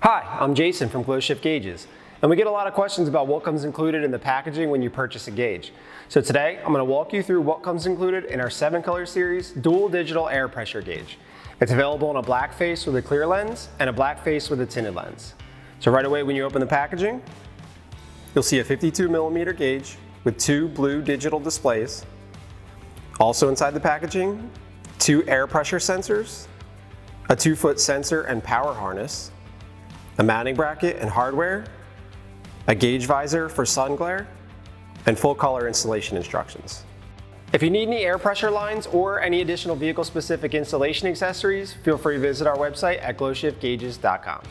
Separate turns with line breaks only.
Hi, I'm Jason from GlowShift Gauges, and we get a lot of questions about what comes included in the packaging when you purchase a gauge. So today, I'm going to walk you through what comes included in our 7-color series dual digital air pressure gauge. It's available in a black face with a clear lens and a black face with a tinted lens. So right away when you open the packaging, you'll see a 52mm gauge with 2 blue digital displays. Also inside the packaging, 2 air pressure sensors, a 2-foot sensor and power harness, a mounting bracket and hardware, a gauge visor for sun glare, and full color installation instructions. If you need any air pressure lines or any additional vehicle specific installation accessories, feel free to visit our website at glowshiftgauges.com.